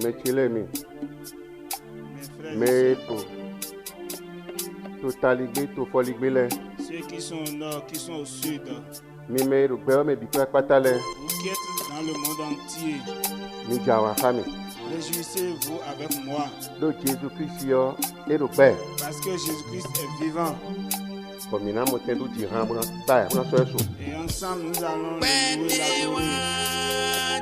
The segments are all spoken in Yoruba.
Me chilemi. frères et Me sœurs, to taligbe to foligbele. ceux qui sont au nord, qui sont au sud, Mi me rugbe me bikla patale. vous qui êtes dans le monde entier, Mi jawa fami. réjouissez-vous avec moi, Do Jésus Christ yo e rugbe. parce que Jésus-Christ est vivant. Komina mo tendu di ran mo ba mo so eso. Et ensemble, nous allons louer la gloire.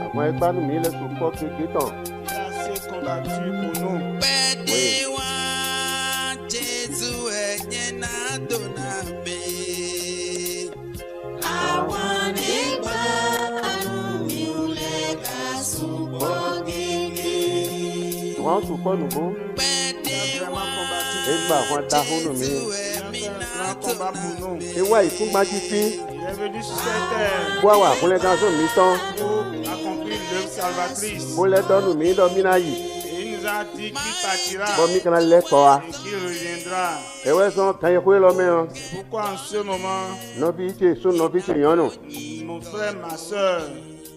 Àwọn ẹgbàánu mi lè so fọ́ kékeré tán. Il a assez combattu pour nous. Wọ́n so fọ́ nùgbó. Il a vraiment combattu pour Egba àwọn dahunu mi. nous. Il a fait un grand combat pour nous. Ewa ìfúngbájú sí. Il est venu sur cette terre Bó àwà àkúnlẹ̀ dáńsó mi tán. pour accomplir l'œuvre salvatrice. Bó lẹ́dọ́nù mi lọ mí náà yìí. Et il nous a dit qu'il partira Bọ́ mi kana lẹ́kọ̀ọ́ wa. et qu'il reviendra. Ẹ̀wẹ́ sàn kàn yẹ kúrẹ́ lọ mẹ́rin. C'est pourquoi en ce moment, Nọ́bí ìṣe sún nọ́bí ìṣe yànnù. mon frère, ma soeur,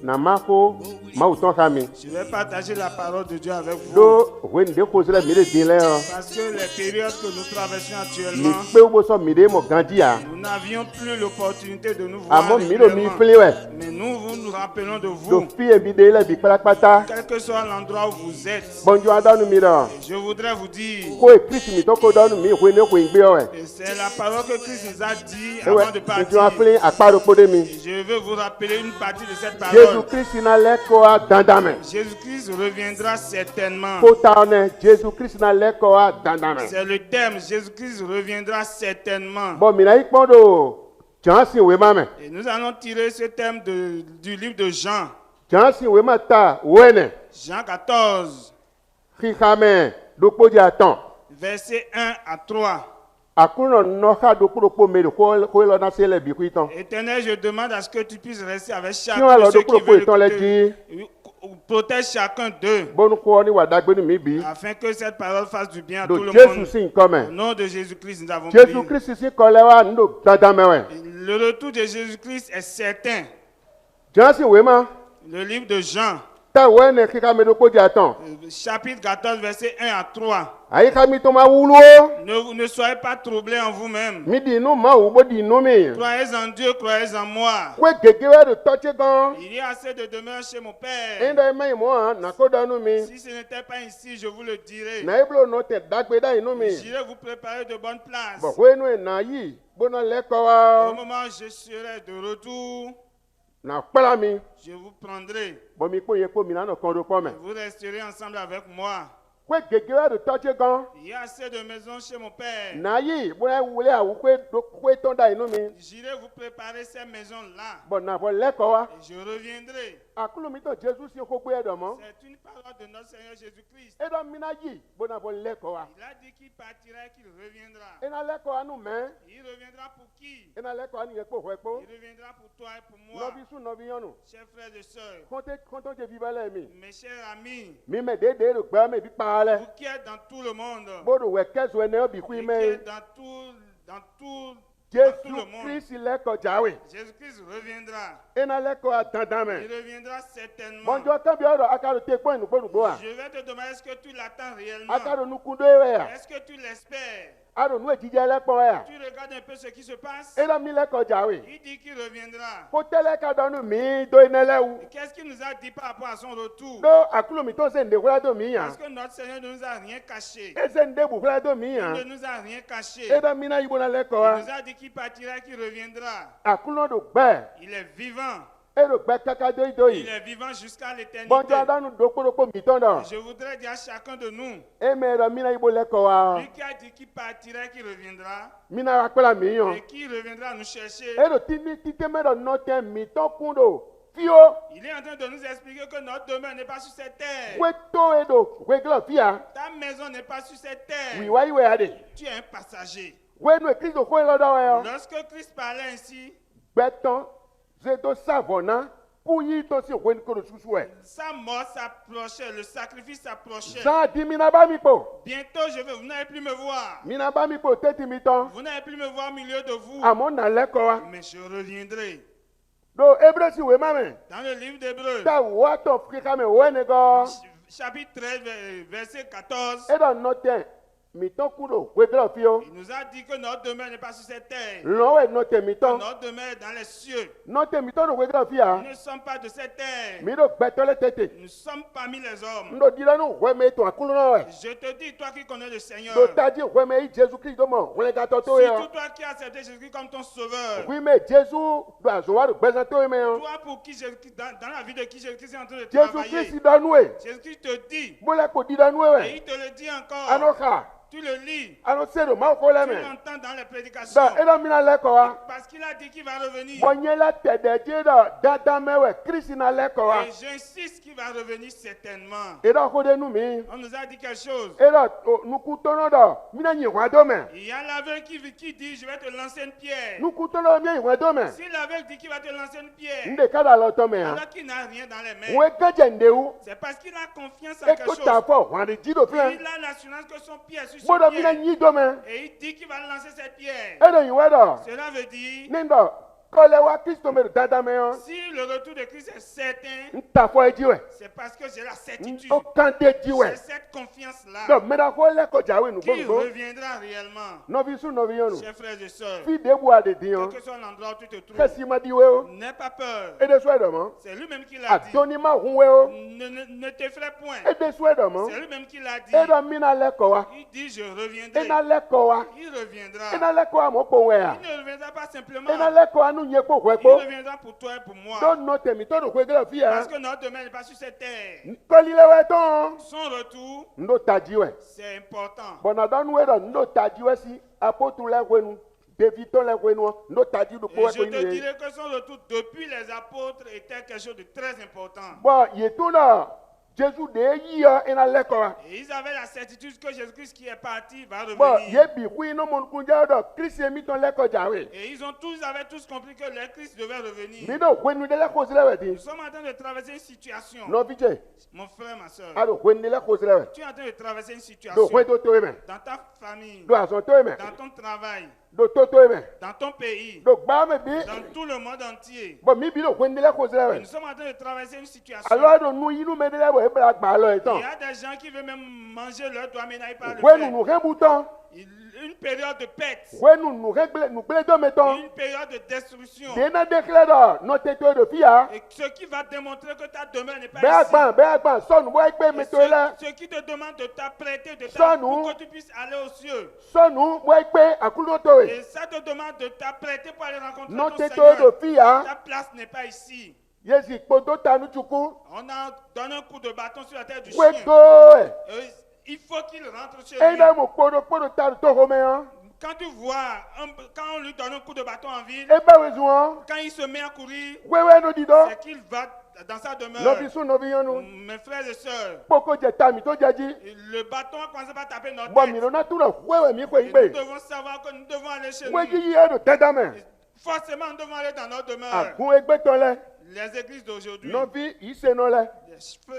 Nà má kó máa tán ká mi. je vais partager la parole de Dieu avec vous. Ló òwe nìdé kó sílẹ̀ mi lè dín lẹ́yìn. Parce que les périodes que nous traversons Mi actuellement, pé wó sọ mi dé mọ̀ gandí à. nous n'avions plus l'opportunité de nous voir Àmọ́ mi ló mi régulièrement. pílé wẹ̀. Mais nous nous rappelons de Lò vous, fi èmi dé lẹ́bi pátápátá. quel que soit l'endroit où vous êtes. Bọ́njú adánù mi lọ. Je voudrais vous dire, Kó èkìtì mi tó kó dánù mi ìwé ní kò ń gbé ọ̀rẹ́. et c'est la parole que Christ nous a dit Ewé avant de ìjọ partir. afílẹ̀ àpárò kódé mi. Et je veux vous rappeler une partie de cette Jésus parole. Christ náà lẹ́kọ̀ọ́ á dandan mẹ́. Jésus-Christ reviendra certainement. Kó ta ọ̀nẹ́ Jésus Christ náà lẹ́kọ̀ọ́ á dandan mẹ́. C'est le thème. Jésus-Christ reviendra certainement. Bọ́ mi náà yí pọ́n do jọ́nsìn ìwé má mẹ́. Et nous allons tirer ce thème du livre de Jean. Jọ́nsìn ìwé má ta wẹ́nẹ̀. Jean 14, Kíkà mẹ́ dókòjì àtàn. versets 1 à 3. Àkúrò nọ́ọ̀ká dókòdókò mẹ́rin kó lọ náà sílẹ̀ bí kú ìtàn. Éternel, je demande à ce que tu puisses rester avec Kí wọ́n chacun lọ de ceux qui dókòdókò veulent ìtàn lẹ́ écouter. jí. Protège chacun d'eux Bọ́nú kó ọ ní wàdágbénu mi bí. afin que cette parole fasse du bien à Do tout le Jésus monde. sì ń kọ́ Au mẹ́. nom de Jésus-Christ, nous avons Jésus prié. Christ sì kọ́ lẹ́wà nílò dandan mẹ́wẹ̀. Le retour de Jésus-Christ est certain. Jọ́nsìn ìwé má. Le livre de Jean, Ta wẹ́nẹ̀ kíkà mẹ́ dókòjì àtàn. chapitre 14, versets 1 à 3. Àyíká mi tó máa wúlò ó. Ne soyez pas troublés en vous-même. Mi di inú máa wù bó di inú mi. Croyez en Dieu, croyez en moi. Wé gègé wẹ́ rè tọ́jú gan. Il y a assez de demeures chez mon Père. Ẹ̀ńdọ̀ ẹ̀mẹ́ ìmọ̀ hàn nàkó dánú mi. Si ce n'était pas ici, je vous le dirais. Nà ébúlò nà tẹ̀ dágbé dá inú mi. J'irai vous préparer de bonnes places. Bọ̀ wé inú ẹ̀ nà yìí gbóná lẹ́kọ̀ọ́ Au wa. moment où je serai de retour, Nà kpẹ́lá mi. je vous prendrai. Bọ̀ mi kpó yẹ kó mi nánà kan do pọ́ mẹ́. Vous resterez ensemble avec moi. Wé gègé wẹ́ rè tọ́jú gan. Il y a assez de maisons chez mon Père. Nà yìí bóyá wulẹ̀ àwù pé tán dá inú mi. J'irai vous préparer ces maisons-là. Bọ̀ nà bọ̀ lẹ́kọ̀ọ́ wa. Et je reviendrai. Àkúlù mi tó Jésù sí kó gbé ẹ̀dọ̀ mọ́. C'est une parole de notre Seigneur Jésus-Christ. Ẹ̀dọ̀ mi náà yìí bó nà bọ̀ lẹ́kọ̀ọ́ wa. Il a dit qu'il partira et qu'il reviendra. Ẹ̀nà lẹ́kọ̀ọ́ wa nù mẹ́. Il reviendra pour qui? Ẹ̀nà lẹ́kọ̀ọ́ wa nìyẹn kó họ́ ẹ̀ kpó. Il reviendra pour toi et pour moi. Nọ́bí sùn nọ́bí yánnù. Chers frères et sœurs, Kọ́ńtọ́ jẹ bíbá lẹ́ mi. mes chers amis, Mi mɛ dede do gbɛ mɛ bi kpaa lɛ. vous qui êtes dans tout le monde, Bodo wɛ kɛsu ɛnɛ bi kui et qui mɛ. êtes dans tout Jesu le monde, Kristi lɛ kɔ jawe. Jésus-Christ reviendra. Ena lɛ kɔ adandan Il mɛ. reviendra certainement. Bɔnjɔ kɛbi ɔrɔ akaro te kpɔ enugbolugbo wa. Je vais te demander, est-ce que tu l'attends réellement? Akaro nukundo wɛ ya. Est-ce que tu l'espères? Aro nu edzidze lɛ kpɔ ya. Tu regardes un peu ce qui se passe? Ena mi lɛ kɔ jawe. Il dit qu'il reviendra. Ko tɛlɛ ka dɔnu mi do ene lɛ wu. Et qu'est-ce qu'il nous a dit par rapport à son retour? Do akulo mi to se nde wula do mi yan. Parce que notre Seigneur ne nous a rien caché. Ese nde bu wula do mi Il ne yan. nous a rien caché. Ena mi na yibo na lɛ kɔ Il wa. nous a dit qu'il partira et qu'il reviendra. Akulo do gbɛ. Il est vivant. Ero gbɛ kaka doyi Il doyi. est vivant jusqu'à l'éternité. Bɔnjɔ adanu do kpolokpo mi tɔn dɔ. Je voudrais dire à chacun de nous, Eme rɛ mi na yibo lɛ kɔ wa. lui qui a dit qu'il partira et qu'il reviendra, Mina wa kpɛla mi yan. et qui reviendra nous chercher, Ero tini titeme dɔ nɔtɛ mi tɔn kun do fio. il est en train de nous expliquer que notre demeure n'est pas sur cette terre. Kwe to edo kwe glɔ fia. Ta maison n'est pas sur cette terre. Oui, ouais, ouais, allez. Tu es un passager. Ouais, nous, Christ, quoi, là, là, Lorsque Christ parlait ainsi, béton, c'est de savonnant, couillis, aussi, ouais, nous, que nous, ouais. sa mort s'approchait, le sacrifice s'approchait. Jean dit, minaba, mipo. Bientôt, vous n'allez plus me voir. Minaba, mipo, tête, imitant. Vous n'allez plus me voir au milieu de vous. À mon allée, quoi. Mais je reviendrai. Donc, Hébreu, si vous m'avez. Dans le livre d'Hébreux, Ta voix, ton frère, mais ouais, négo. chapitre 13, verset 14, Et dans notre miton, coulo, ouais, grand fio. il nous a dit que notre demeure n'est pas sur cette terre. L'on, ouais, notre miton. Notre demeure est dans les cieux. Notre miton, ouais, grand fia. Nous ne sommes pas de cette terre. Miro, béton, les têtes. Nous sommes parmi les hommes. Nous disons, nous, ouais, mais toi, coulo, ouais. Je te dis, toi qui connais le Seigneur, Donc, t'as dit, ouais, mais Jésus-Christ, comment? On les gâte, toi, surtout toi qui as accepté Jésus comme ton sauveur, oui, mais Jésus doit avoir besoin de toi, mais toi pour qui Jésus-Christ, dans la vie de qui Jésus-Christ est en train de Jésus-Christ, travailler, il doit nous. Jésus-Christ te dit, Bon, là, qu'on dit dans nous, et ouais. il te le dit encore, Alors, tu le lis, alors, c'est le mal qu'on tu l'aime. l'entends dans les prédications, Donc, et là, mina l'école, parce qu'il a dit qu'il va revenir. bon, y a la tête de Dieu, dans mais ouais, Christ, il a l'école. Et j'insiste qu'il va revenir certainement. Et là, on nous mis. On nous a dit quelque chose. Et là, nous coûtons là, mina n'y voit demain. Il y a l'aveugle qui dit, je vais te lancer une pierre. Nous coûtons là, bien, y voit demain. Si l'aveugle dit qu'il va te lancer une pierre, Nous décalons à l'autre, mais. alors qu'il n'a rien dans les mains, Ouais, que j'ai de où? c'est parce qu'il a confiance en quelque Écoute chose. ta foi, on a dit de plein. Il a l'assurance que son pied est sur Bon, cette là, mina pierre. n'y demain. Et il dit qu'il va lancer cette pierre. Et là, y voit là. Cela veut dire, Nindo, quand les wa Christ tombe dans mais. si le retour de Christ est certain, Ta foi dit ouais. c'est parce que j'ai la certitude. Quand tu dis ouais. J'ai cette confiance-là Donc, mais d'accord, là, quand tu as nous qu'il bon. reviendra réellement. Nos vies sont nos vies, nous. Chers frères et sœurs, Puis des bois de Dieu. quel que soit l'endroit où tu te trouves, Qu'est-ce qu'il m'a dit ouais? n'aie pas peur. Et des souhaits de moi. C'est lui-même qui l'a dit. Adonima ouais. Ne t'effraie point. Et des souhaits de moi. C'est lui-même qui l'a dit. Et dans mina l'école. Il dit, je Et reviendrai. dans l'école. Il reviendra. Et dans l'école, mon power. Il ne reviendra pas simplement. Et dans l'école, nous n'y est pas ouais. Il reviendra pour toi et pour moi. Donc, notre mito de quoi de la vie, hein. Parce que notre demeure n'est pas sur cette terre. Quand il est ouais, ton. Son retour, Nous t'a dit ouais. c'est important. Bon, dans nous, nous t'a dit ouais si. Apôtre les ouais nous. Dévitons les ouais nous. Nous t'a dit de Et quoi je te dirais que son retour depuis les apôtres était quelque chose de très important. bon, il est tout là. Jésus de hier et dans l'école. Et ils avaient la certitude que Jésus-Christ qui est parti va Bon, il revenir. est bien, oui, non, mon kunja, Christ est mis dans l'école, oui. Et ils avaient tous compris que le Christ devait revenir. Mais non, when nous de la cause là, Nous sommes en train de traverser une situation. non, vite. Mon frère, ma soeur, Alors, when de la cause là, tu es en train de traverser une do situation when to to men, dans ta famille, do ason to men, dans ton travail, do to men, dans ton pays, do ba me bi, dans tout le monde entier. bon mi bi do when de la cause Et là. nous sommes en train de traverser une situation. Alors, nous y nous met de la ouais, black ba là Il étant. y a des gens qui veulent même manger leur doigt, mais n'arrivent pas à le When faire. nous rebouton, Une période de pète, when nous règle nous plaît de mettons. une période de destruction. Dena déclare notre tête de fia. Et ce qui va démontrer que ta demeure n'est pas Be agban, son ouais pe ici. Et mettons là. ce qui te demande de t'apprêter, de Ça, nous. pour que tu puisses aller aux cieux. Son nous ouais pe akulo to Et ça te demande de t'apprêter pour aller rencontrer ton notre tête Seigneur. de fia. Ta place n'est pas ici. Yesi kpodo tanu chuku. On a donné un coup de bâton sur la tête du chien. Weto. Et il faut qu'il rentre chez Et lui. là mon kpodo tanu to roméen. Quand tu vois, quand on lui donne un coup de bâton en ville, Et ba wezuan. quand il se met à courir, Wewe no dido. c'est qu'il va dans sa demeure. Novisu novionu. Mes frères et sœurs, Poko je tami to jaji. le bâton a commencé par taper notre Bon tête. mi no na tu na wewe mi ko Et nous ngbe. devons savoir que nous devons aller chez Weji nous. yi e do tedame. Forcément, nous devons aller dans notre demeure. Akun egbe ton le. Les églises d'aujourd'hui, Novi ise no le.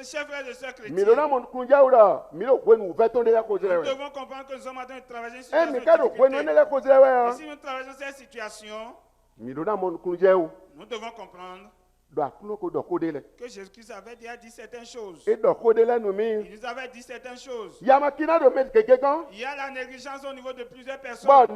chers frères et sœurs Mi no na chrétiens, mon kunja ura. Mi no wenu veton de la cause nous là. devons comprendre que nous sommes en train de traverser une Eh situation mi de ka do wenu ne difficulté. la cause là Et wa. si nous traversons cette situation, Mi no na mon kunja u. nous devons comprendre Do akuno ko do kode le. que Jésus-Christ avait déjà dit certaines choses. E do kode le no mi. Il nous avait dit certaines choses. Yamakina do met quelqu'un. Il y a la négligence au niveau de plusieurs personnes. Bon,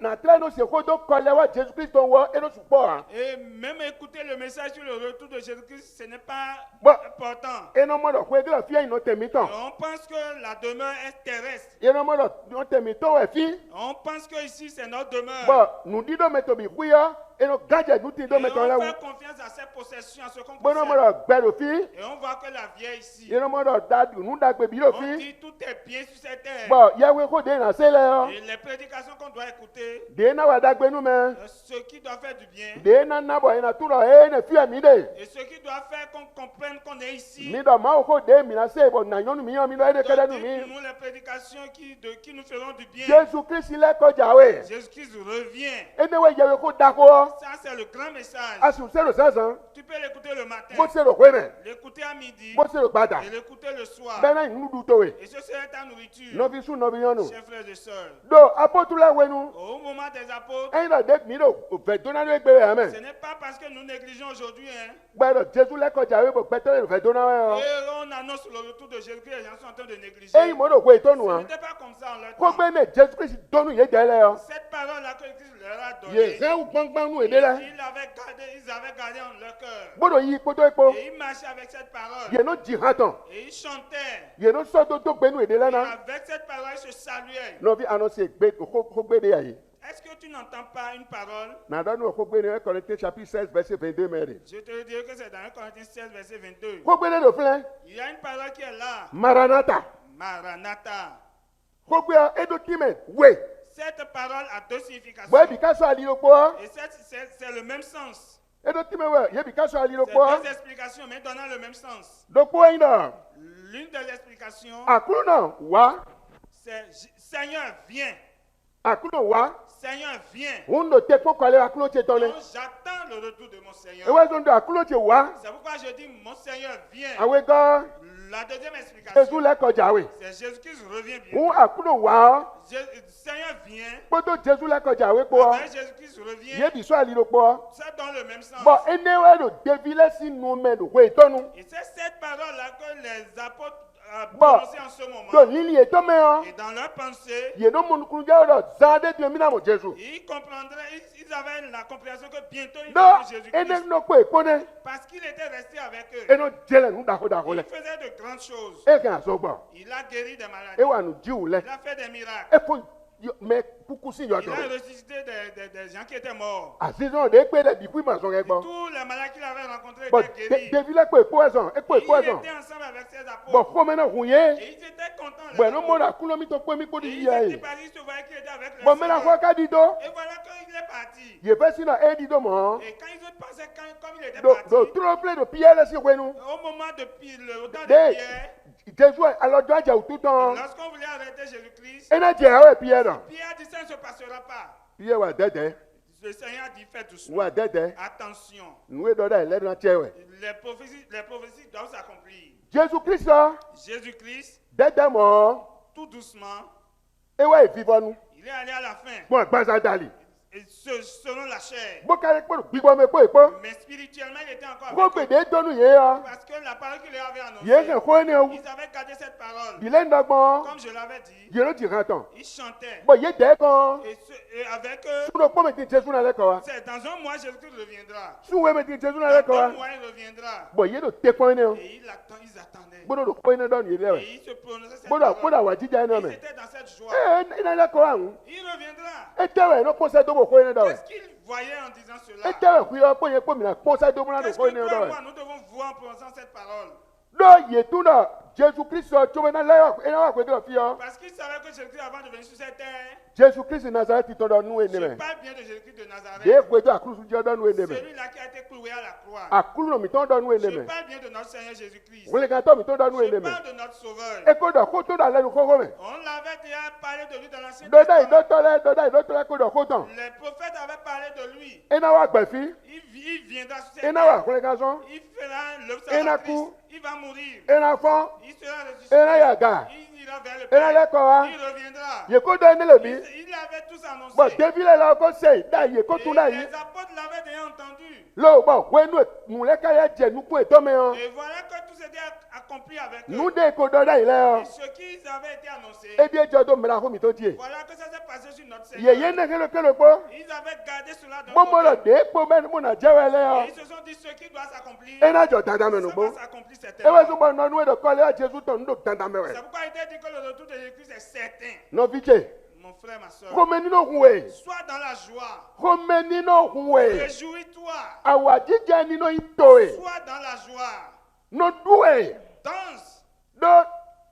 na tra no se ko do kole wa Jesus Christ on wa e no support. Et même écouter le message sur le retour de Jésus-Christ, ce n'est pas Bon. important. E no mo do ko e la fia ino temiton. Et on pense que la demeure est terrestre. E no mo do no temiton e fi. On pense que ici c'est notre demeure. Bon, nous di do meto bi kuya e no gaje du ti Et do meton la on wu. fait confiance à ses possessions, à ce qu'on Bon no mo possède. do gbe do fi. Et on voit que la vie est ici. E no mo do da du nu da gbe bi do On fi. dit toute est bien sur cette terre. Bon, Yahweh ko de na se le Et les prédications qu'on doit écouter, de na wa dagbe nu me ceux qui doivent faire du bien, de na na bo ina turo e ne fi mi de et ceux qui doivent faire qu'on comprenne qu'on est ici. mi do ma ko de mi na se bo na nyonu mi yo mi do e de kede nu mi Nous les prédications qui nous feront du bien. Jésus Christ le ko jawe Jésus-Christ revient. e ne we Yahweh ko dako Ça, c'est le grand message. asu se lo sansan Tu peux l'écouter le matin, bo se lo kweme l'écouter à midi bo se lo gbada et l'écouter le soir. be na nu du to we Et ce serait ta nourriture, no bi su no bi yonu chers frères et sœurs. do apôtre la wenu Au moment des apôtres, e na de mi do fe dona no egbe amen ce n'est pas parce que nous négligeons aujourd'hui, hein, gbado Jésus le ko jawe bo gbetele fe dona we et on annonce le retour de Jésus-Christ, les gens sont en train de négliger. e mo do ko itonu Ce an n'était pas comme ça en leur ko temps. gbe me Jésus Christ donu ye jele o Cette parole-là que Christ leur a ye donnée, se u gbangban nu ede la ils avaient gardé en leur cœur. gbọ́dọ̀ yí ipò tó ipò Et ils marchaient avec cette parole. yẹn ló jì hàn tán Et ils chantaient. yẹn ló sọ tó gbẹnu èdè Et lẹ́nà avec cette parole, ils se saluaient. náà bí àná ṣe gbé kó gbé de yàyè Est-ce que tu n'entends pas une parole? nàdánù kó gbé de 1 Corinthiens chapitre 16 verset 22 mẹ́rin Je te dirai que c'est dans 1 Corinthiens 16, verset 22. kó gbé de lò filẹ̀ Il y a une parole qui est là. maranatha Maranatha. kó gbé edokimen wé Cette parole a deux significations. bọ́ ebi ká sọ àlìlopọ̀ Et c'est le même sens. edokimen wé yẹbi ká sọ C'est àlìlopọ̀ deux explications, mais donnant le même sens. dopò ẹyin náà L'une des explications, àkúrò náà wá c'est Seigneur, viens. àkúrò wá Seigneur, viens. òun lò tẹ kó kọ́lé àkúrò tẹ tán lẹ Donc j'attends le retour de mon Seigneur. ewé tó ń do àkúrò tẹ wá C'est pourquoi je dis mon Seigneur, viens. àwọn gan La deuxième Jésus explication, lẹ́kọ̀ọ́jà wé c'est Jésus-Christ revient bien. òun àkúrò wá Seigneur, viens. kpọ́tò Jésus lẹ́kọ̀ọ́jà wé kpọ́ Après Jésus-Christ revient. yébi sọ àlìlopọ̀. C'est dans le même sens. Bon, enewe do devile si nume do ko etonu. Et c'est cette parole-là que les apôtres Bon. prononçaient en ce Do moment. lili etome o. Et dans leur pensée, Ye no monukunu je do zade de mina mo Jésus. ils comprendraient, ils avaient la compréhension que bientôt ils Do verront ene Jésus-Christ. no ko ekone. Parce qu'il était resté avec eux. Eno jele nu dako dako Il le. faisait de grandes choses. E kan so gbo. Il a guéri des E maladies. wa nu jiwu le. Il a fait des miracles. E fo me kukusi yo Il do. a ressuscité des gens qui étaient morts. Asizon de pe de bipu ma so gbo. Tous les malades qu'il avait rencontrés Bon, étaient guéris. devile ko eko ezon, eko Et eko il ezon. était ensemble avec ses Bon, apôtres. ko me na hunye. Et ils étaient contents. les Bon, no mo apôtres. na kuno mi to pe mi ko Et di ils ya étaient yi. partis, ils se voyaient qu'il était avec le Bon, me na ko Seigneur. ka di do. Et voilà qu'il est parti. Ye pe sina e di do mo. Et quand ils ont pensé, comme il était Do parti, trop plein de pierre si wenu. au moment de pile, au temps de De Pierre, Jésus alors doit dire tout temps. lorsqu'on voulait arrêter Jésus-Christ, Et na dire ouais Pierre non. Pierre dit ça ne se passera pas. Pierre wa dede. Le Seigneur dit fais doucement. Wa dede. Attention. Nous do da le na tie we. Les prophéties doivent s'accomplir. Jésus Christ a Jésus-Christ, dede mo. tout doucement, E wa vivant nous. il est allé à la fin. Bon gbaza dali. Et selon la chair. Bo kare po gbigbo me po epo. Mais spirituellement, il était encore Ko avec gbe eux. de donu ye ya. Parce que la parole qu'il leur avait Ye se annoncée, ko ni o. ils avaient gardé cette parole. Il est ndagbon. Comme je l'avais dit, Ye no ti ran tan. ils chantaient. Bon ye de kan. Et avec eux, Suno po me ti Jésus na le ko wa. c'est dans un mois, Jésus-Christ reviendra. Suwe me ti Jésus na le ko Dans un wa. mois, il reviendra. Bon ye do te ko ni o. Et ils attendaient. Bo do ko ni don ye le Et we. ils se prononçaient cette Bo da parole. wa jija ni o Ils me. étaient dans cette joie. Ina le ko an. Il reviendra. E tewe no ko se do bo ko ni do we. Qu'est-ce qu'ils voyaient en disant cela? E tewe ku yo po ye po mi na ko se do mo na do Qu'est-ce ko que ni toi do et we. moi, nous devons voir en prononçant cette parole? Do ye tu na Jésus Christ to me na le ina wa ko do fi o. Parce qu'ils savaient que Jésus-Christ, avant de venir sur cette terre, Jésus Christ Nazareth ti to do nu ene je me. parle bien de Jésus-Christ de De Nazareth. ko to akuru je do nu ene me. Celui-là qui a été cloué à la croix. Akuru no mi to do nu ene Je me. parle bien de notre Seigneur Jésus-Christ. Wole kan to mi to do nu Je ene me. parle de notre Sauveur. E ko do ko to da lenu ko ko me. On l'avait déjà parlé de lui dans l'Ancien Do dai Testament. do to le ko do ko tan. Les prophètes avaient parlé de lui. Ina wa gba fi. Il viendra sur cette Ina wa terre. ko le kan so. Il fera Ena l'observatrice. ku. Il va mourir. Ina fo. Il sera ressuscité. Ina ya ga. Il ira vers le Ina le Père. ko wa. Il reviendra. Ye ko do ene le bi. Il avait tous annoncé. Bon David la ko say da ye ko Et tu la yi. les apôtres l'avaient déjà entendu. Lo bon wenu mu le ka ya je nu ku e to me o. Et voilà que tout s'était accompli avec eux. Nu de ko do da ile o. Et ce qu'ils avaient été annoncés, E bi e jo do me la ko mi to die. voilà que ça s'est passé sur notre Ye Seigneur. ye ne ke lo po. Ils avaient gardé cela dans Mo mo lo leur cœur. de po me mo na je we le o. Et ils se sont dit ce qui doit s'accomplir, Ena jo dada me ça no bo. va s'accomplir E we certainement. so bo no nu e do ko le a Jésus to ndo dada me we. C'est pourquoi il était dit que le retour de Jésus-Christ est certain. No viche. Mon frère, ma soeur, Ko me ni no hun we. sois dans la joie. Ko me ni no hun we. Réjouis-toi. Awa jije ni no ito e. Sois dans la joie. No du e. Danse. Do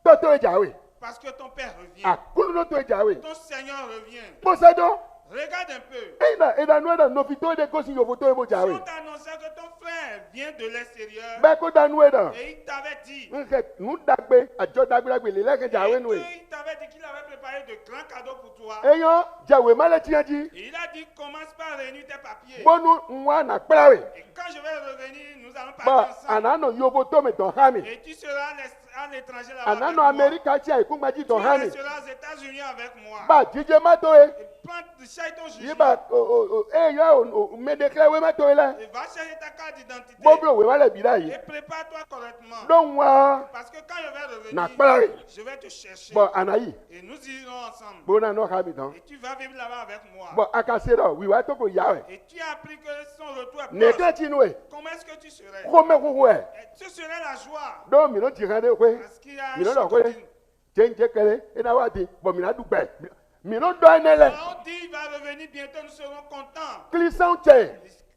to to e ja we. Parce que ton Père revient. Akulu no to jawe. Ton Seigneur revient. Posado. Regarde un peu. Eda no eda no fito de kosi yo foto ebo Si jawe. on t'annonçait que ton frère vient de l'extérieur Ba ko da no eda. et il t'avait dit, Nke nu dagbe, ajo dagbe le le ke jawe no e. il t'avait dit qu'il avait préparé de grands cadeaux pour toi. Eyo jawe male tianji. Et il a dit, commence par réunir tes papiers. Bonu nwa na kplawe. Et quand je vais revenir, nous allons Ba parler ensemble. anano yo foto me ton hami. Et tu seras à l'étranger là-bas avec Anano moi. America ti ai kuma ji Tu ton hami. resteras aux États-Unis avec moi. Ba jije mato e. Et prends cherche ton jugement. Yiba eyo me declare we mato ele. Et va chercher ta carte d'identité. Boblo we male bida Et yi. prépare-toi correctement. Don wa Parce que quand je vais na revenir, kplawe. je vais te chercher. Bon anayi. Et nous irons ensemble. Bona no hami don. Et tu vas vivre là-bas avec moi. Bon akasero wi wa to ko yawe. Et tu as appris que son retour est Ne proche. ka ti no e. Comment est-ce que tu serais? Ko me ko e. Et ce serait la joie. Do mi no ti kan de kwe. Parce qu'il y a un Mi no do choc kwe. continu. Jenje kele ina wa di. Bo mi na dugbe. Mi no do enele. On dit il va revenir bientôt, nous serons contents. Clison che.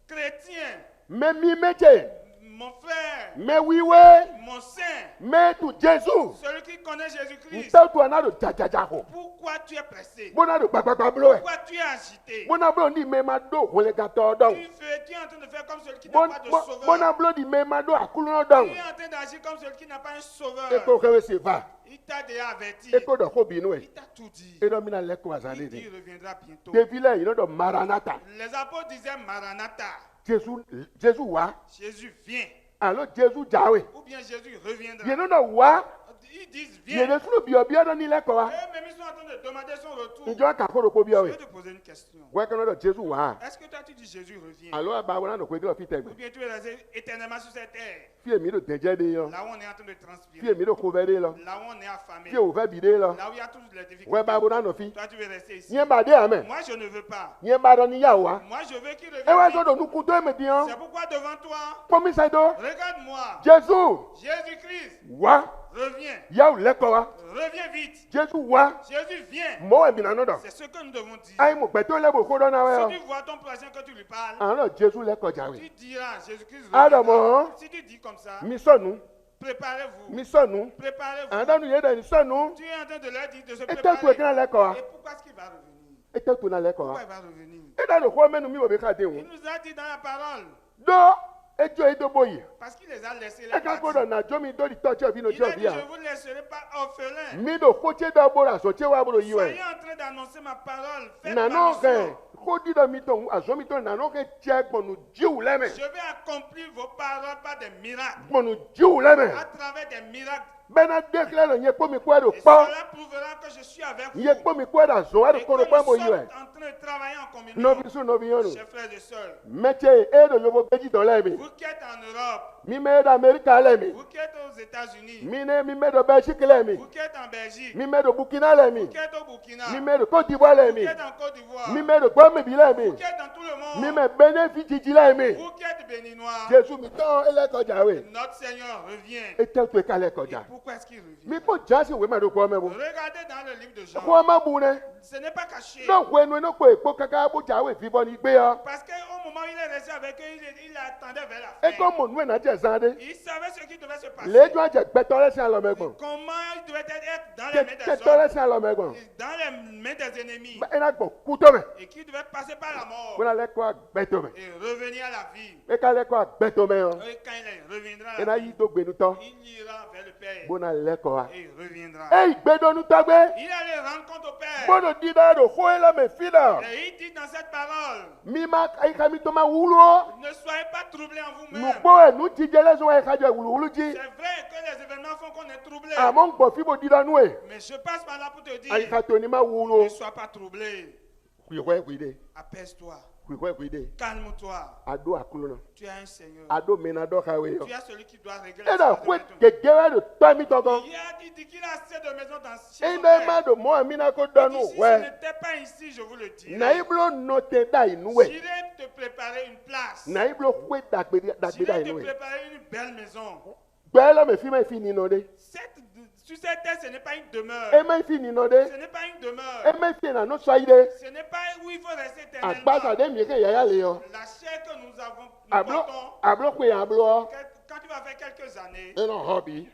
Chrétiens, Me mi meche. mon frère, Me wiwe. mon saint, Me tu Jésus. celui qui connaît Jésus-Christ, Nta tu anado jajaja ko. pourquoi tu es pressé? Bona do gbagba blo e. Pourquoi tu es agité? Bona blo ni me ma do wole ga to don. Tu es en train de faire comme celui qui n'a pas de sauveur. Bona blo di me ma do akulu no don. Tu es en train d'agir comme celui qui n'a pas un sauveur. Eko kewe se va. Il t'a déjà averti. Eko do ko binu e. Il t'a tout dit. E do mi na leko Il azale dit de. il reviendra bientôt. Devile you know do maranatha. Les apôtres disaient Maranatha. Jésus wa. Jésus vient. Alors Jésus jawe. Ou bien Jésus reviendra. You know do wa. Ils disent Ye viens. de sunu bio bio do ni leko wa. Eux-mêmes ils sont en train de demander son retour. Njo ka ko do ko bio Je e. vais te poser une question. Wa kono do Jésus wa. Est-ce que toi tu dis Jésus revient? Alors aba wona no ko do fi Ou tegbe. bien tu es resté éternellement sur cette terre? Fie mi do deje de yo. Là où on est en train de transpirer. Fie mi do ko bere lo. Là où on est affamé. Fie o fe bi de lo. Là où il y a toutes les difficultés. We ba wona no fi. Toi tu veux rester ici. Nye ba de amen. Moi je ne veux pas. Nye ba do ni ya wa. Moi je veux qu'il E wa revienne. so do nu ku to e me dian. C'est pourquoi devant toi, Komi sai do. regarde-moi. Jésus Jésus-Christ, wa. reviens. Ya o leko wa. Reviens vite. Jésus wa. Jésus vient. Mo e bi na no do. C'est ce que nous devons dire. Ai mo pe to le bo ko do na we. Si tu vois ton prochain que tu lui parles, Alors Jésus leko jawe. tu diras Jésus-Christ Adam, reviendra. hein? Si tu dis comme ça, Mi sonu. préparez-vous. Mi sonu. Préparez-vous. Andanu ye da ni sonu. Tu es en train de leur dire de se E te tu e préparer. kana leko wa. Et pourquoi est-ce qu'il va revenir? E te tu na leko Pourquoi wa. il va revenir? E da do ko menu mi wo be ka de Il wu. nous a dit dans la parole, Do ejo e do boyi. parce qu'il les a laissés E là. ka ko do na jo mi do di touch of no Il a job dit, ya. je vous laisserai pas orphelin. Mi do ko che da bora so che wa bro yi we. Soyez en train d'annoncer ma parole. Faites Na ma no ke mission. ko di do mi to azo mi to na no ke che gbonu jiu le me. Je vais accomplir vos paroles par des miracles. Gbonu jiu le me. À travers des miracles. Bena declare nye po mi kwa do Et pa. cela prouvera que je suis avec vous. Nye po mi kwa da zo wa do Et ko que do pa nous mo sommes yi we. en train de travailler en communion. No bi su no bi yonu. Chers frères et sœurs, Meche e do yo bo beji do le mi. vous qui êtes en Europe, Mi me da America le mi. vous qui êtes aux États-Unis, Mi ne mi me do Belgique le mi. vous qui êtes en Belgique, Mi me do Burkina le mi. vous qui êtes au Burkina, Mi me do Côte d'Ivoire le vous mi. qui êtes en Côte d'Ivoire, Mi me do Guadeloupe le mi. vous qui êtes dans tout le Mi monde, me benefit ji le mi. vous qui êtes béninois, Jésus mi to ele ko jawe. notre Seigneur revient. E te tu ka le ko Et ja. pourquoi est-ce qu'il revient? Mi po jasi we ma do ko me bo. Regardez dans le livre de Jean. Ko ma bu ne. Ce n'est pas caché. No we no no ko e po kaka bu jawe fi bo ni gbe yo. Parce qu'au moment où il est resté avec eux, il attendait vers la E fin. ko mo nu na je zande. Il savait ce qui devait se passer. Le jo aje gbe to le si alo megbon. Comment il devait être dans les mains Ke des to le hommes, si alo megbon. dans les mains des ennemis, Ba ena gbo ku to me. et qui devait passer par la mort Bona le ko gbe to me. et revenir à la vie. E ka le ko gbe to me yo. Et quand il reviendra à Ena la yi vie, do gbe nu to. il ira vers le Père Bona le ko wa. et il reviendra. E gbe do nu to gbe. Il allait rendre compte au Père. Bono di da do ko ele me fi da. Et il dit dans cette parole, Mi ma ai ka mi to ma wulo. ne soyez pas troublés en Nu vous-même. gbo e nu ti je le so e ka je wulu wulu ji. C'est vrai que les événements font qu'on est troublé. Among gbo fi bo di da nu e. Mais je passe par là pour te dire, Ai ka to ni ma wulo. ne sois pas troublé. Kwi de. Apaise-toi. Kwi de. Calme-toi. Ado akulo no. Tu as un Seigneur. Ado me na do ka we yo. Tu as celui qui doit régler E la da situation kwe de ton- gegere do to mi to go. Il a dit qu'il a assez de maisons dans chez E son de ma père. do mo mi na ko do nu Si ce we. n'était pas ici, je vous le dis. Na iblo no te da inu we. J'irai te préparer une place. Na iblo kwe da gbe da J'irai te inu we. préparer une belle maison. Gbe lo me fi ni no de. Sur cette terre, ce n'est pas une E demeure. me fi ni no de. Ce n'est pas une E demeure. me fi na no so ide. Ce n'est pas où il faut rester Agbasa éternellement. de mi ke yaya le yo. La chair que nous avons, nous Ablo portons, ablo kwe ablo. quand tu vas faire quelques années, E no hobby.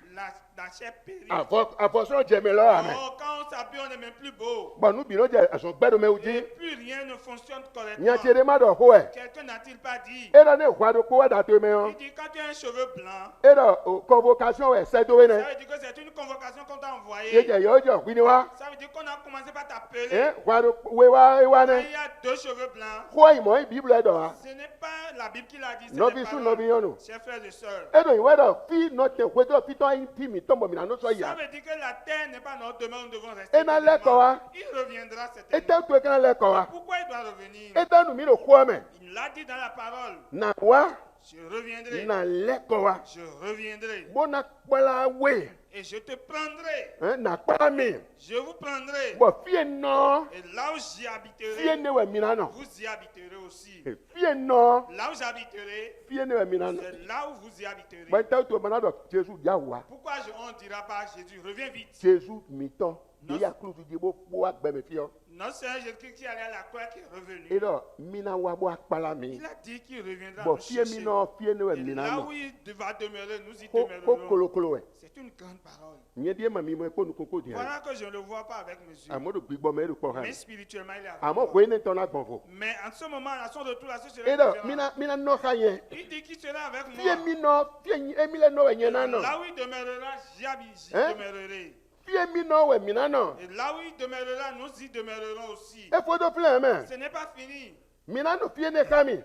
la chair périt. Afɔsɔn jɛmɛ lɔ amɛ. Oh, quand on s'habille, on n'est même plus beau. Bɔn nu bi n'o jɛ ɛsɔn gbɛdo mɛ o Et di. plus rien ne fonctionne correctement. Nyɛtsi de ma dɔ ko ɛ. Quelqu'un n'a-t-il pas dit? E dɔ ne xɔ do ko wɛ da to mɛ Il yɔ. dit quand tu as un cheveu blanc, E dɔ convocation wɛ sɛ do ça nɛ. veut dire que c'est une convocation qu'on t'a Ye envoyée. jɛ yɔ jɔ wini wa. Ça veut dire qu'on a commencé par t'appeler. Xɔ do we wa Quand nɛ. il y a deux cheveux blancs, Xɔ yi mɔ yi bible dɔ wa. ce n'est pas la Bible qui l'a dit, c'est Nɔbi les su paroles. nɔbi yɔnu. Chers frères et sœurs, E dɔ yi wɛ dɔ fi nɔ tɛ ko dɔ fi tɔ yi ti mi tɔmɔ mi na n'o sɔ ça ya. veut dire que la terre n'est pas notre demeure, nous devons rester. E na lɛ kɔ wa. Il reviendra E certainement. tɛ to kana lɛ kɔ wa. Pourquoi il doit revenir? E tɛ nu mi do kɔ mɛ. Il l'a dit dans la parole. Na wa Je reviendrai. na lɛ kɔ wa. Je reviendrai. Bona kpala we. Et je te prendrai. Na kpala mi. Je vous prendrai. Bɔn fiye nɔ. Et là où j'y Fiye habiterai, ne wɛ mina nɔ. vous y habiterez aussi. Fiye nɔ. Là où j'habiterai, Fiye ne wɛ mina nɔ. c'est là où vous y habiterez. Bɔn tɛ to mana dɔ Jesu ya wa. Pourquoi on ne dira pas Jésus, reviens vite? Jesu mitɔ. Non. Yi ya kulu di bo kpo agbɛmɛ fiyɔ. Non, c'est un Jésus qui est allé à la croix qui est revenu. E dɔ mina wa bo akpala mi. Il a dit qu'il reviendra Bɔn nous fiye mi chercher. nɔ fiye ne wɛ Et mina là où nɔ. il va demeurer, nous y Ko demeurerons. kolokolo wɛ. C'est une grande parole. Nye die ma mi mo ekpo nukoko di yɛ. Voilà que je ne le vois pas avec mes yeux. Amodo gbigbɔ mɛ e do kpɔ ha. Mais spirituellement, il est avec Amɔ moi. ko e ne tɔ na gbɔn fo. Mais en ce moment, à son retour, à ce E serait dɔ différent. mina nɔ ka yɛ. Il dit qu'il sera avec Fiye moi. mi nɔ fiye emi lɛ nɔ wɛ nye na nɔ. Là où il demeurera, j'y Hein? demeurerai. Fiye mi nɔ wɛ mina nɔ. Et là où il demeurera, nous y demeurerons aussi. E fo do filɛ mɛ. Ce n'est pas fini. Mina nɔ fiye ne ka mi.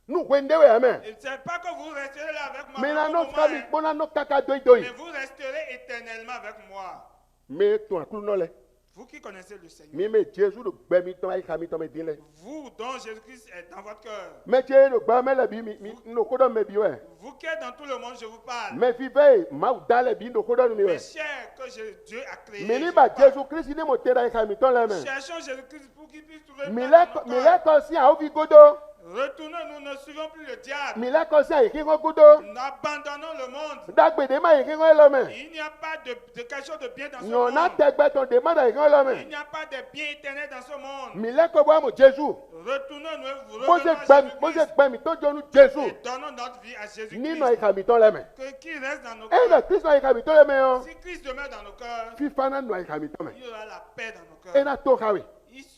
Nu ko nde wɛ mɛ. Et c'est pas que vous resterez là avec moi. Mina pour un nɔ ka mi moment, hein. bona nɔ kaka doyi doyi. Mais vous resterez éternellement avec moi. Me tun akulu nɔ lɛ. Vous qui connaissez le Seigneur. Mi me Jesu do gbɛ mi tɔn ayi ka mi tɔn mi din lɛ. Vous dont Jésus-Christ est dans votre cœur. Mɛ tse do gba mɛ lɛ bi mi no ko dɔ mɛ bi wɛ. Vous qui êtes dans tout le monde, je vous parle. Mɛ fi bɛ maaw da lɛ bi no ko dɔ nu mi Mes wɛ. chers que Dieu a créés. Mi je ni vous ba parle. Jesu Kristi ne mo te da ayi ka mi tɔn lɛ mɛ. Cherchons Jésus-Christ pour qu'il puisse trouver Mi place dans lɛ nos mi lɛ cœurs. kɔ si awo fi godo. Retournons, nous ne suivons plus le diable. Mi lɛ kɔ si ayi kiko godo. Nous abandonnons le monde. Dagbede ma yi kiko lɛ mɛ. Il n'y a pas de quelque chose de bien dans ce Nyɔna monde. tɛgbɛ tɔn de ma da yi kiko lɛ Il mɛ. n'y a pas de bien éternel dans ce monde. Mi lɛ kɔ bɔ amu Jesu. Retournons, nous revenons Mose à Jésus-Christ gbɛ mi tɔn jɔnu Jesu. et donnons notre vie à Ni nɔ yi Jésus-Christ. ka mi tɔn lɛ mɛ. Que qui reste dans nos E cœurs. na Kristi nɔ yi ka mi tɔn lɛ mɛ yɔ. Si Christ demeure dans nos cœurs, Fifana nɔ yi ka mi tɔn mɛ. il y aura la paix dans nos E cœurs. na to ka we.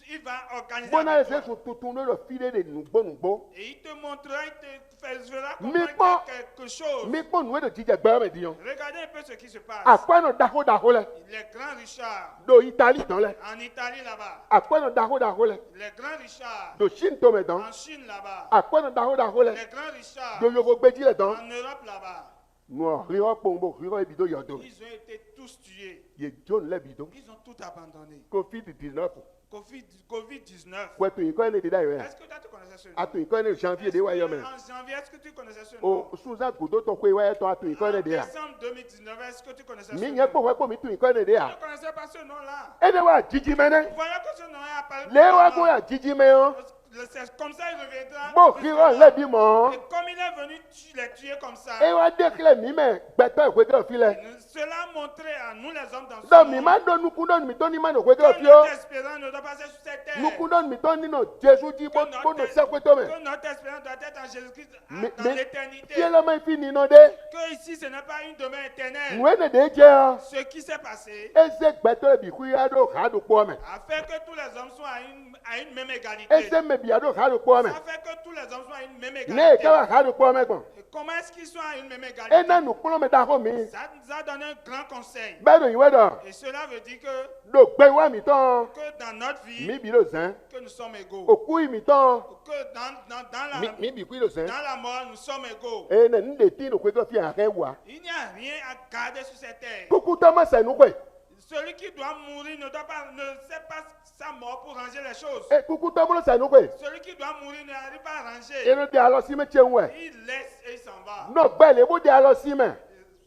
Il va organiser Bona avec ese toi. su tuntun ne do fi de nugbo nugbo. Et il te montrera, il te fera Mi comprendre kpɔ quelque chose. mi kpɔ nu de jijɛ gbɛ mɛ di yɔ. Regardez un peu ce qui se passe. Akpɛnɔ dako dako lɛ. Les grands Richards, Do Itali dɔn lɛ. en Italie là-bas. Akpɛnɔ dako dako lɛ. Les grands Richards, Do Chine to mɛ dɔn. en Chine là-bas. Akpɛnɔ dako dako lɛ. Les grands Richards, Do yovo gbedzi lɛ dɔn. en Europe là-bas. Nɔ riyɔ kpɔnbo riyɔ ebi do yɔdo. Ils ont été tous tués. Ye John lɛ bi do. Ils ont tout abandonné. COVID-19. Covid-19. Wɛ to yi kɔ ne de da yi wɛ. Est-ce que toi tu connaissais ce nom? A to yi kɔ ne janvier de wa yɔ mɛ. En janvier, est-ce que tu connaissais ce nom? O Susan Godo tɔ ko yi wa yɛ tɔ a to yi kɔ En ne de ya. décembre 2019, est-ce que tu connaissais ce Mi nom? nyɛ kpɔ wɛ kpɔ mi to yi kɔ ne de Tu ya. ne connaissais pas ce nom-là. E ne wa jiji mɛ nɛ. Voyons que ce nom est apparu. Le wa ko ya jiji mɛ yɔ. C'est comme ça il reviendra. Bo riyɔ lɛ bi mɔ. Et comme il est venu les tuer comme ça, E wa de kilɛ mi mɛ gbɛtɔ ìwé kɛ fi lɛ. cela montrait à nous les hommes dans ce Dɔn mi monde ma do nukun dɔn mi tɔ ni ma no ìwé kɛ que fi o. notre espérance ne doit pas être sur cette terre. Nukun dɔn mi tɔ ni no Jesu di bo bo no sɛkwe to mɛ. Que notre espérance doit être en Jésus-Christ Mi dans mi l'éternité. fiɛlɛ ma fi ni nɔ de. Que ici ce n'est pas une demeure éternelle. Nuwe ne de jɛ yɔ. Ce qui s'est passé Ese gbɛtɔ bi kui ya do ha do kpɔ mɛ. a fait que tous les hommes soient à une même égalité. Ese mɛ bi ya do ha do kpɔ mɛ. Ça fait que tous les hommes soient à une même Ne égalité. ka wa ha do kpɔ mɛ gbɔn. Et comment est-ce qu'ils sont à une même E égalité? na nukplɔ mɛ da ko mi. Ça nous a donné un grand conseil. Bɛɛ do yi wɛ dɔ. Et cela veut dire que Do gbɛ wa mi tɔn. dans notre vie, Mi bi do zɛn. que nous sommes égaux. Oku yi mi tɔn. Que dans Mi bi kui do zɛn. la mort, nous sommes égaux. E ne n de ti no kwe kɛ fi ahɛ wa. Il n'y a rien à garder sur cette terre. Kuku tɔ ma sɛ nukwe. Celui qui doit mourir ne sait pas sa mort pour ranger les choses. E kuku tɔ bolo sɛ nukwe. Celui qui doit mourir n'arrive pas à ranger. E no de alɔ si mɛ tiɲɛ wɛ. Il laisse et il s'en va. Nɔ gbɛ le bo de alɔ si mɛ.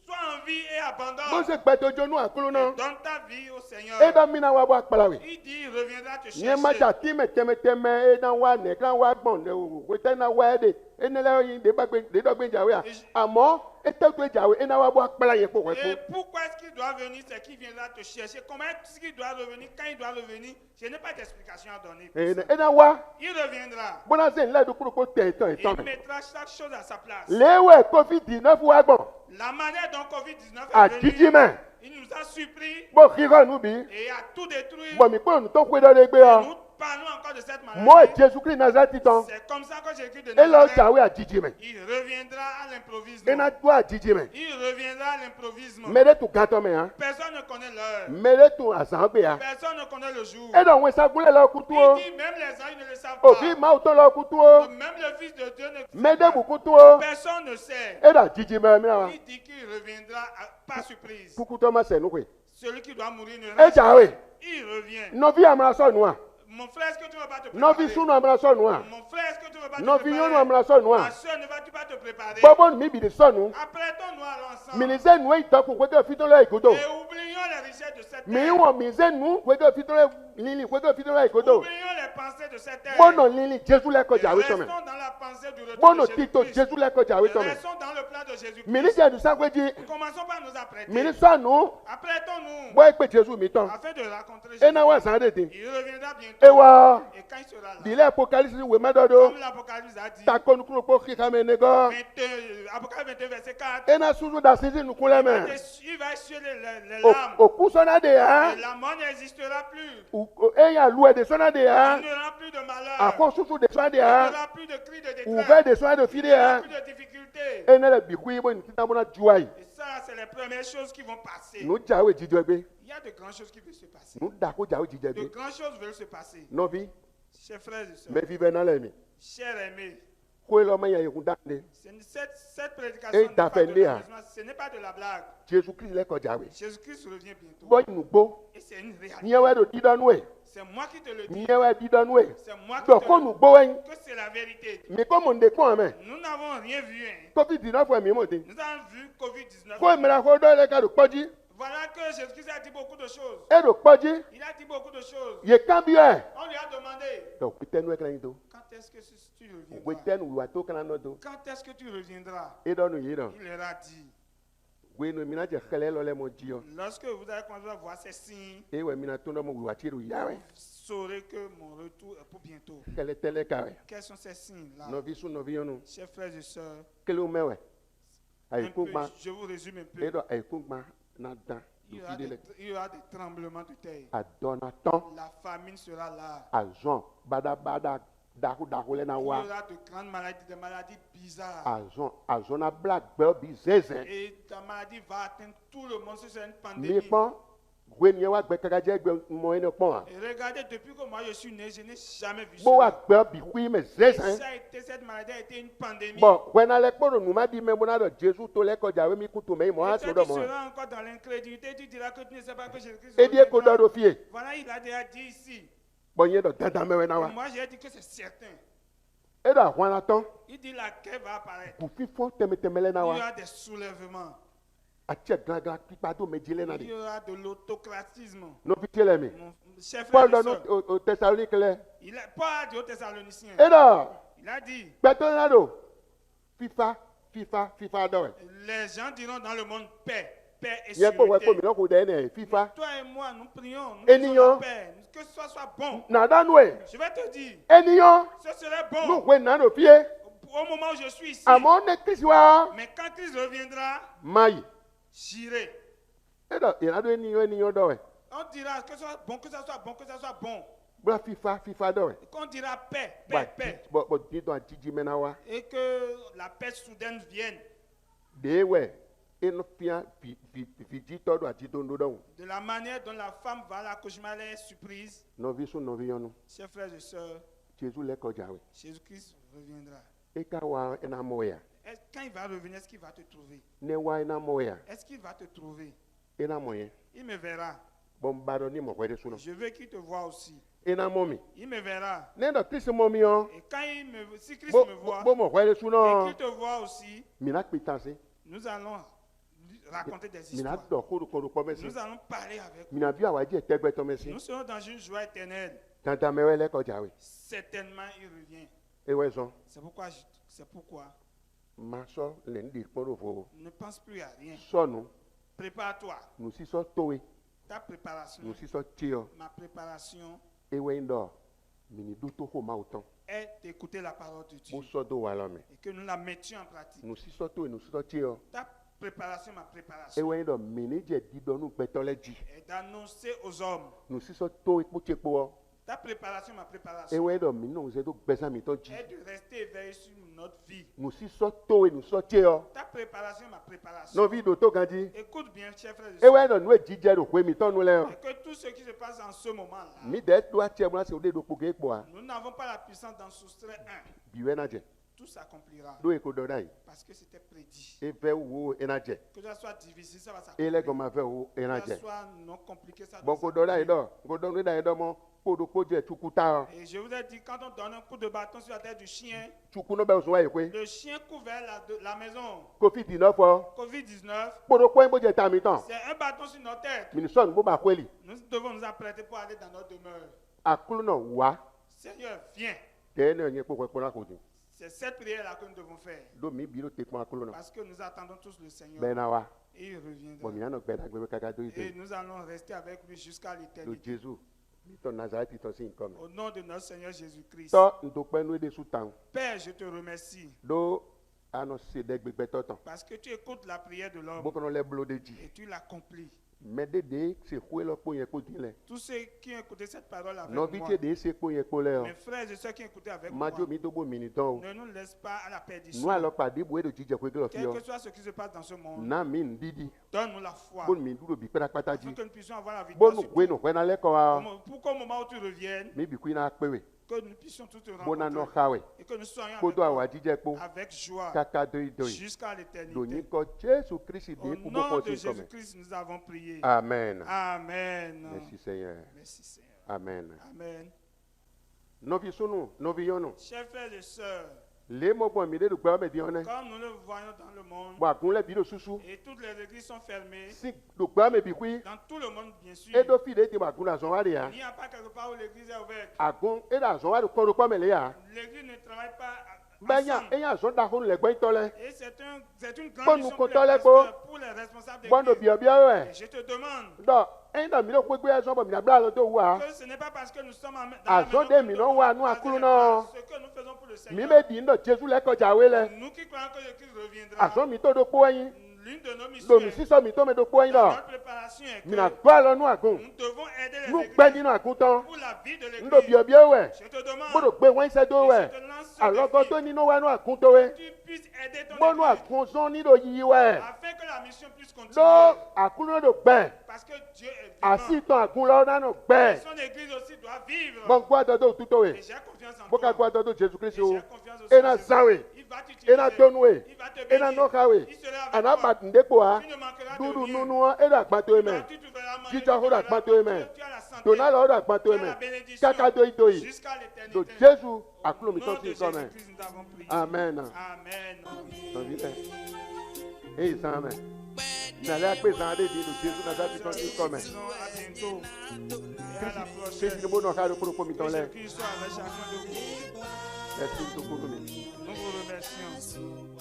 Sois en vie et Bo abandonne. se gbɛtɔ jonu akolo nɔ. Donne ta vie au Seigneur. E dɔ mina wa bɔ akpala we. Il dit, il reviendra te Nye ma chercher. tsa ti mɛ tɛmɛtɛmɛ e na wa nɛ kan wa gbɔn ne o ko tɛ na wa de enele yin de dogbe jawe a Et je- amo eteto jawe enawa bo akpala yen po Et ko pourquoi est-ce qu'il doit venir? C'est qui viendra te chercher. Comment est-ce qu'il doit revenir? Quand il doit revenir, je n'ai pas d'explication à donner. pour ça. enawa Il reviendra. bona se nla do kuro ko te ton Et eton il mettra chaque chose à sa place. lewe covid-19 wa gbon La manière dont Covid-19 a est jiji venu, me il nous a surpris bo kiro nu bi et a tout détruit. bo mi ko nu to kwe do le gbe Et o nous parlons encore de cette mo maladie. Jésus Christ Nazareth ton C'est comme ça que j'écris de elo Nazareth. jawe a jiji me Il reviendra à l'improvisme. ena do a jiji me Il reviendra à l'improvisme. mere tu gato me ha Personne ne connaît l'heure. mere tu asan gbe ha Personne ne connaît le jour. edo won sagule lo kutu o Il dit même les gens ils ne le savent obi pas. ma to lo kutu o Même le Fils de Dieu ne sait mede pas. bu kutu o Personne ne sait. edo jiji me mi na Il dit qu'il reviendra par surprise. kuku to ma se nu kwe Celui qui doit mourir ne e reste jawe pas. Il revient. novi amra so nu a Mon frère, est-ce que tu ne vas pas te préparer? novi sunu amra so nu a Mon frère, est-ce que tu ne vas pas te novi yonu préparer? amra so nu Ma a soeur, ne vas-tu pas te préparer? bobo mi bi de so nu Apprêtons-nous à l'ensemble. minise nu e to ku kwe fito lo igodo Et oublions les richesses de cette mi terre. won mi ze nu kwe fito lo lili kwe fito lo igodo Oublions les pensées de cette terre. bono lili Jésus le ko Et jawe to me restons dans la pensée du retour bono de tito Jésus-Christ. Jésus le ko jawe to me Restons dans le plan de Jésus-Christ. minise du sangweji Commençons par nous apprêter. minise nu Apprêtons-nous bo e pe Jésus mi ton afin de rencontrer ena wa Jésus. san de tin Il reviendra bientôt. ewa Et quand il sera là, dile apocalypse we madodo comme l'Apocalypse a dit, ta konu kuro po kika me nego 22, Apocalypse 21, verset 4, ena suzu da sisi nu kule me il va essuyer les larmes. o kusona de ha Et la mort n'existera plus. eya luwe de sona de Il ha n'y aura plus de malheur. akon susu de sona de Il n'y ha aura plus de cris de uve détresse. de sona de Il fide n'y aura ha plus de difficultés. ene le biku ibo ni kita mona juai Et ça, c'est les premières choses qui vont passer. nu jawe jijwe gbe Il y a de grandes choses qui veulent se passer. nu da ko jawe jijwe De gbe grandes choses veulent se passer. novi Chers frères et sœurs, me vive na le mi chers aimés, ko lo ma ya yekun dande cette prédication Et n'est pas de d'affaiblir. l'amusement, ce n'est pas de la blague. Jésus Christ le ko jawe Jésus-Christ revient bientôt. bo nu gbo Et c'est une réalité. nyewe do didanu e C'est moi qui te le dis. nyewe didanu e C'est moi qui do te ko le nu gbo en dis. Que c'est la vérité. mi ko mo nde ko ame Nous n'avons rien vu. Hein. covid-19 mi mo de Nous avons vu Covid-19. ko mi ra ko do le ka do poji Voilà que Jésus-Christ a dit beaucoup de choses. e do poji Il a dit beaucoup de choses. ye kan bi e On lui a demandé, do ku tenu e kan do quand est-ce que tu we reviendras? tenu wa to kan no do Quand est-ce que tu reviendras? e do nu yi do Il leur a dit, we no mi na je khele lo le mo ji o lorsque vous allez commencer à voir ces signes, e we mi na to no mo wa ti ru ya we vous saurez que mon retour est pour bientôt. khele tele ka we Quels sont ces signes-là? no vi su no vi onu Chers frères et sœurs, kele o mewe ai un ku peu, gba je vous résume un e peu. do ai ku gba na dan Il do y aura fi de le il y aura des tremblements de terre. a dona ton La famine sera là. a zon bada dahu le na Il y wa aura de grandes maladies, des maladies bizarres. a zon na black bell bi zeze Et ta maladie va atteindre tout le monde. C'est une mi pandémie. pon we ni wa gbe kaka je gbe mo ene pon a Et regardez, depuis que moi je suis né, je n'ai jamais vu bo wa cela. gbe bi ku me Et zeze ça a été, cette maladie a été une pandémie. bon when ale kporo nu ma di me mo na do Jesus to le ko jawe mi kutu me mo Et ha toi so do qui mo seras encore dans l'incrédulité, tu diras que tu ne sais pas que Jésus-Christ e die ko reviendra. do fie Voilà, il a déjà dit ici. bon ye do dada me we na Et wa moi, j'ai dit que c'est certain. e do hwana ton Il dit la guerre va apparaître. bu fifo teme le na Il y wa aura des soulèvements. a che gran pipa do me jile na Il y de aura de l'autocratisme. no fi tele mi Mon cher frère, Paul et do sœur, no Thessalonique le Paul a dit aux Thessaloniciens, e do il a dit, gbeto na do fifa do we les gens diront dans le monde paix, paix et ye po we ko mi sécurité. no ko de ne fifa Toi et moi, nous prions, nous Eniyan. disons la paix, que ce soit bon. na danu e Je vais te dire, eniyan ce serait nu bon we na do fie au moment où je suis ici. amo ne Christ wa Mais quand Christ reviendra, mai j'irai. e do ye na do eniyan do we On dira que ce soit bon, que ça soit bon, que ça soit bon. bra fifa do we Et qu'on dira paix, ba paix, paix. bo di do ajiji me na wa Et que la paix soudaine vienne. de we eno pia fi ji to do aji do ndo do De la manière dont la femme va à l'accouchement, elle est surprise. no vi so no vi yonu Chers frères et sœurs, Jesus le ko jawe Jésus-Christ reviendra. e ka wa ena mo ya Quand il va revenir, est-ce qu'il va te trouver? ne wa ena mo ya Est-ce qu'il va te trouver? ena mo ye Il me verra. bon ba do ni mo kwere so no Je veux qu'il te voie aussi. ena mo mi Il me verra. ne do Christ mo mi o Et quand si Christ bo me voit bo mo kwere so et no qu'il te voit aussi, mi na pitanse nous allons raconter des mi na histoires. do ko po mesi Nous allons parler avec mi na bi awa je tegbe to mesi nous. Nous serons dans une joie éternelle. tanta me we le ko jawe Certainement, il revient. e we so C'est pourquoi C'est pourquoi ma so le ndi kporo fo ne pense plus à rien. so nu Prépare-toi. nu si so towe Ta préparation, nu si so tio ma préparation ewe ndo mini du to ho ma uton est d'écouter la parole de Dieu bo so do wa lo me et que nous la mettions en pratique. nu si so to nu si so tio Ta préparation, ma préparation ewe ndo mini je di do nu peto le ji est d'annoncer aux hommes. nu si so to ipo chepo Ta préparation, ma préparation ewe ndo mi no ze do gbesa mi to ji est de rester éveillé sur notre vie. nu si so towe nu so tio Ta préparation, ma préparation. no vi do to ganji Écoute bien, chers frères et ewe sœurs, ndo nu ejije ro pe mi to nu le et que tout ce qui se passe en ce moment-là, mi de do atie mo se o de do po ge po a nous n'avons pas la puissance d'en soustraire un. biwe na je Tout s'accomplira do e ko do dai parce que c'était prédit. e ve wo e na je Que ça soit difficile, ça va e s'accomplir. le go ma ve wo e na Que ça je soit non compliqué, ça bon doit ko do dai s'accomplir. do ko do ni dai do mo ko do ko je tukuta Et je vous ai dit, quand on donne un coup de bâton sur la tête du chien, tuku no be so wa e kwe le chien couvert la maison. covid-19 fo Covid-19, ko do ko en bo je ta mi ton c'est un bâton sur nos têtes. mi son bo ba kweli Nous devons nous apprêter pour aller dans notre demeure. akulu no wa Seigneur, viens. te ne nye po ko na ko di C'est cette prière-là que nous devons faire. do mi bi do te ko akulu no Parce que nous attendons tous le Seigneur. be na wa Et il bo reviendra. mi na no gbe da gbe kaka do Et ite nous allons rester avec lui jusqu'à do l'éternité. Jésus mi ton Nazareth ton sin come Au nom de notre Seigneur Jésus-Christ. to ndo pe nu de su tan Père, je te remercie do ano se de gbe to ton parce que tu écoutes la prière de l'homme bo ko no le blo de ji et tu l'accomplis. me de se ko lo po yen ko di le Tous ceux qui ont écouté cette parole avec no moi, bi te de se ko yen ko le o mes frères et ceux qui ont écouté avec moi, majo mi to bo mi ni ton ne nous laisse pas à la perdition. nu alo pade bo e do jije ko ke lo fi Quel o que soit ce qui se passe dans ce monde, na mi ndidi donne-nous la foi bo mi duro bi pera pata afin ji que nous puissions avoir la bo victoire. nu sur gwe tout. nu kwe na le ko wa Pour qu'au moment où tu reviennes, mi bi ku na pewe que nous puissions tous te bo na no rencontrer hawe et que nous soyons ko avec, do awa toi, jije po avec joie kaka do do jusqu'à do ni l'éternité. ko Jésus Christ Au de ku bo nom ko de sin come Jésus-Christ, nous avons prié. amen Amen. merci Seigneur Merci Seigneur. amen Amen. novi sunu novi yono Chers frères et sœurs, le mo bon mi de do gba me di one comme nous le voyons dans le monde, bo akun le bi do susu et toutes les églises sont fermées, si do gba me bi ku dans tout le monde, bien sûr, e do fi de ti ba kun na so wa de ya il n'y a pas quelque part où l'église est ouverte. agun e da so wa do ko do pa me le ya L'église ne travaille pas banya ensemble. e ya so da ho le gbe to le Et c'est une Bon, grande nous mission pour les comptons les pasteurs, pour les responsables bon do d'église. bi we Et je te demande do e da mi do pe gbe so bo mi na bra lo to wa que ce n'est pas parce que nous sommes dans Ah, la maison so que de mi nous no devons wa nu raser akulu les no. bras. Ce que nous faisons pour le mi Seigneur. me di ndo Jésus le ko ja we le Nous qui croyons que le Christ reviendra, aso mi to do po yin l'une de nos missions do mi est si so mi to me do po yin do notre préparation est mi na que gba lo nu agun nous devons aider les nu églises gbe dinu agun ton pour la vie de ndo l'église. bi we Je te demande bo do gbe won se do et we je te lance ce alogo défi, to ni no wa nu agun to we que tu puisses aider ton bo nu église agun so ni do yi we afin que la mission puisse do continuer. akun do gbe Parce que Dieu est asi vivant. ton agun lo na no gbe Son église aussi doit vivre. bon gwa do do tuto we Et j'ai confiance en bo ka toi. gwa do do Jésus Christ Et o j'ai confiance aussi e en na Jésus. zawe Il va e t'utiliser. na tonu we Il va te e na no bénir. ka we Il sera avec ana toi. ba nde ko a Tu ne manqueras de dudu rien. nunu e da gba to me Tu trouveras à manger, Jíjọ tu hó trouveras dàgbà tó à ẹ̀mẹ̀. manger, tu as la santé, dona lo da gba tu to as me la bénédiction kaka do do yi jusqu'à do l'éternité. Jésus akulu mi Au to nom de si so me Jésus-Christ, nous avons prié. amen Amen. no bi e e san me na le pe san de di do Jésus na sa ti to si so me Disons à bientôt. Et à la se prochaine. ti bo no ka do pro mi Que ton le Jésus soit avec chacun de vous. e ti to ko mi Nous vous remercions.